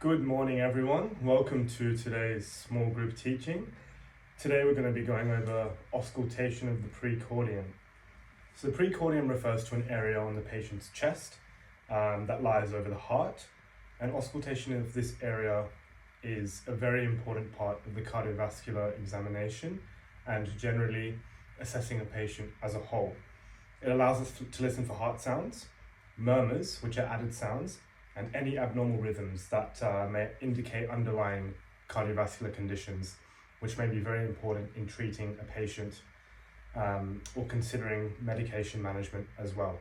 Good morning, everyone. Welcome to today's small group teaching. Today we're going to be going over auscultation of the precordium. So the precordium refers to an area on the patient's chest that lies over the heart, and auscultation of this area is a very important part of the cardiovascular examination and generally assessing a patient as a whole. It allows us to listen for heart sounds, murmurs, which are added sounds, and any abnormal rhythms that may indicate underlying cardiovascular conditions, which may be very important in treating a patient or considering medication management as well.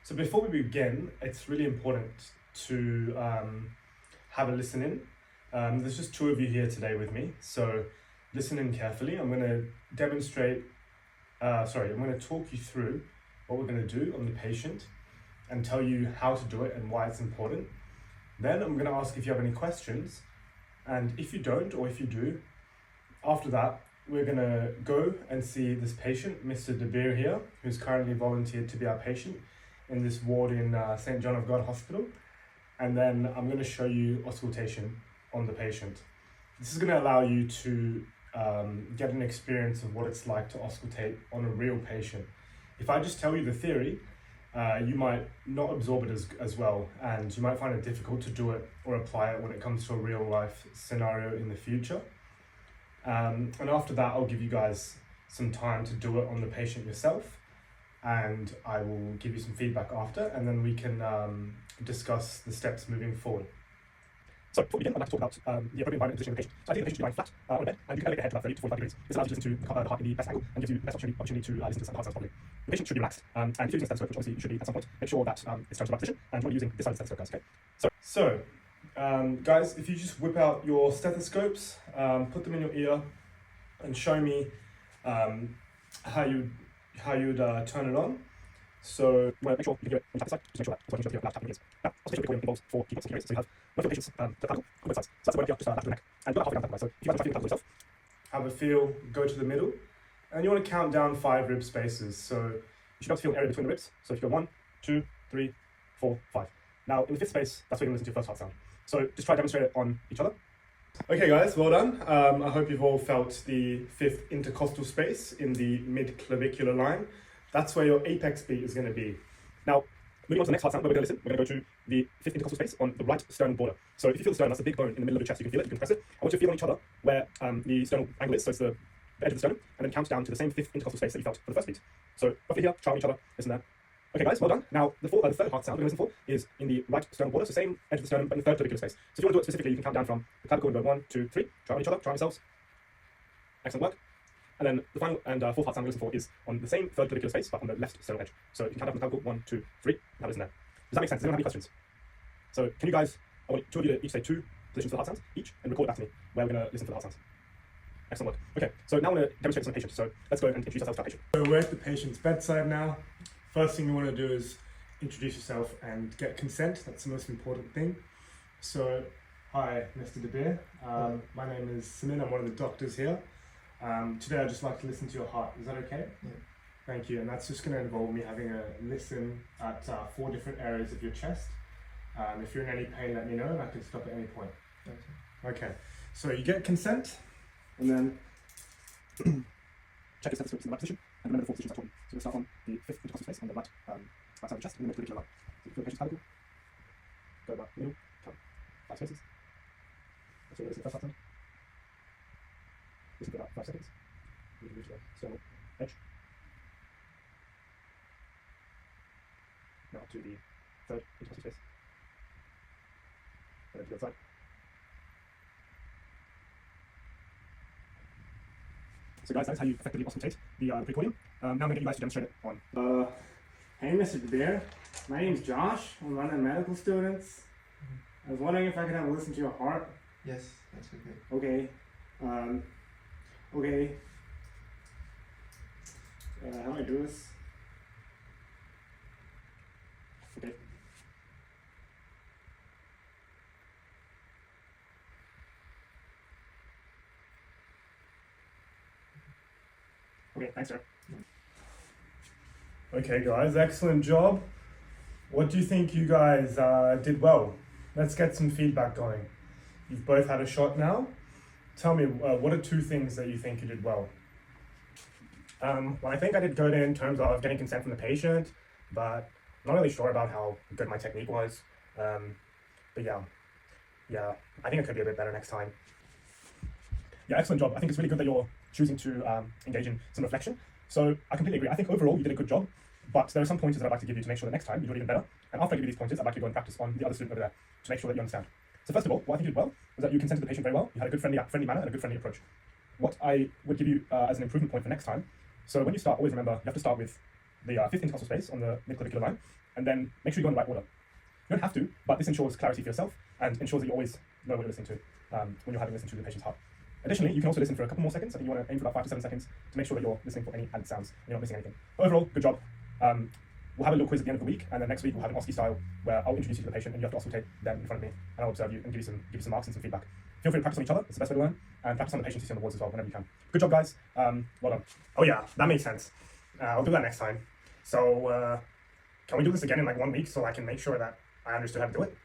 So before we begin, it's really important to have a listen in. There's just two of you here today with me, so listen in carefully. I'm going to I'm going to talk you through what we're going to do on the patient and tell you how to do it and why it's important. Then I'm going to ask if you have any questions, and if you don't, or if you do, after that we're going to go and see this patient, Mr. De Beer here, who's currently volunteered to be our patient in this ward in St. John of God Hospital, and then I'm going to show you auscultation on the patient. This is going to allow you to get an experience of what it's like to auscultate on a real patient. If I just tell you the theory, you might not absorb it as well, and you might find it difficult to do it or apply it when it comes to a real life scenario in the future. And after that, I'll give you guys some time to do it on the patient yourself, and I will give you some feedback after, and then we can discuss the steps moving forward. So before we begin, I'd like to talk about the appropriate environment and position of the patient. So I think the patient should be lying flat on a bed, and you can elevate the head to about 30 to 45 degrees. This allows you to listen to the heart in the best angle and gives you the best opportunity to listen to the heart sounds properly. The patient should be relaxed, and if you're using a stethoscope, which obviously you should be at some point, make sure that it's turned to the right position, and you're using this side of the stethoscope, guys, okay? So guys, if you just whip out your stethoscopes, put them in your ear, and show me how you'd turn it on. So you want to make sure you can hear it when you tap this side, just make sure that it's working, so you loud tapping ears. Now, auscultation recording involves 4 key points of so you have one for the patient's clavicle on both sides. So that's the one up here, just back to the neck, and you've got half a gram, so if you guys try feeling the clavicle yourself, have a feel, go to the middle, and you want to count down 5 rib spaces. So you should be able to feel an area between the ribs. So if you go 1, 2, 3, 4, 5. Now in the 5th space, that's where you're going to listen to your first heart sound. So just try to demonstrate it on each other. Okay guys, well done. I hope you've all felt the 5th intercostal space in the mid-clavicular line. That's where your apex beat is going to be. Now, moving on to the next heart sound where we're going to listen, we're going to go to the 5th intercostal space on the right sternum border. So if you feel the sternum, that's a big bone in the middle of the chest, you can feel it, you can press it. I want you to feel on each other where the sternal angle is, so it's the edge of the sternum, and then count down to the same 5th intercostal space that you felt for the first beat. So roughly here, try on each other, listen there. Okay guys, well done. Now, the 3rd heart sound we're going to listen for is in the right sternal border, so same edge of the sternum, but in the 3rd clavicular space. So if you want to do it specifically, you can count down from the clavicle and go 1, 2, 3. Try on each other, try on yourselves. Excellent work. And then the final and 4th heart sound we're listening for is on the same 3rd clavicular space, but on the left sternal edge. So you can count down from the clavicle 1, 2, 3, and have a listen there. Does that make sense? Does anyone have any questions? So can you guys, I want 2 of you to each say 2 positions for the heart sounds, each, and record it back to me, where we're going to listen for the heart sounds. Excellent work. Okay, so now I'm going to demonstrate this on the patient. So let's go and introduce ourselves to our patient. So we're at the patient's bedside now. First thing you want to do is introduce yourself and get consent. That's the most important thing. So, hi, Mr. De Beer. My name is Simin. I'm one of the doctors here. Today I'd just like to listen to your heart. Is that okay? Yeah. Thank you. And that's just going to involve me having a listen at 4 different areas of your chest. If you're in any pain, let me know, and I can stop at any point. Okay. So you get consent, and then check your stethoscopes in the right position, and remember the 4 positions I told you. So we'll start on the 5th intercostal space on the right side of the chest, in the mid-clavicular line. So feel the patient's clavicle. Go about the middle, count 5 spaces. So you're listening to the first heart sound. Listen for about 5 seconds. You can move to the sternal edge. Now to the 3rd intercostal space. And then to the other side. So guys, that's how you effectively auscultate the precordium. Now I'm going to get you guys to demonstrate it on. Hey Mr. De Beer, my name's Josh. I'm one of the medical students. I was wondering if I could have a listen to your heart. Yes, that's okay. Okay. Okay. How do I do this? Okay. Okay, thanks, sir. Okay, guys, excellent job. What do you think you guys did well? let's get some feedback going. You've both had a shot now. Tell me, what are 2 things that you think you did well? Well, I think I did good in terms of getting consent from the patient, but I'm not really sure about how good my technique was. But yeah, I think it could be a bit better next time. Yeah, excellent job. I think it's really good that you're choosing to engage in some reflection. So I completely agree. I think overall you did a good job, but there are some pointers that I'd like to give you to make sure that next time you do it even better. And after I give you these pointers, I'd like to go and practice on the other student over there to make sure that you understand. So first of all, what I think you did well was that you consented the patient very well. You had a good friendly manner and a good friendly approach. What I would give you as an improvement point for next time, so when you start, always remember you have to start with the 5th intercostal space on the mid-clavicular line, and then make sure you go in the right order. You don't have to, but this ensures clarity for yourself and ensures that you always know what you're listening to when you're having listened to the patient's heart. Additionally, you can also listen for a couple more seconds. I think you want to aim for about 5 to 7 seconds to make sure that you're listening for any added sounds and you're not missing anything. But overall, good job. We'll have a little quiz at the end of the week, and then next week we'll have an Auscultation style where I'll introduce you to the patient and you have to auscultate them in front of me, and I'll observe you and give you some marks and some feedback. Feel free to practice on each other. It's the best way to learn, and practice on the patients you see on the wards as well whenever you can. Good job, guys. Well done. Oh yeah, that makes sense. I'll do that next time. So, can we do this again in like 1 week so I can make sure that I understood how to do it?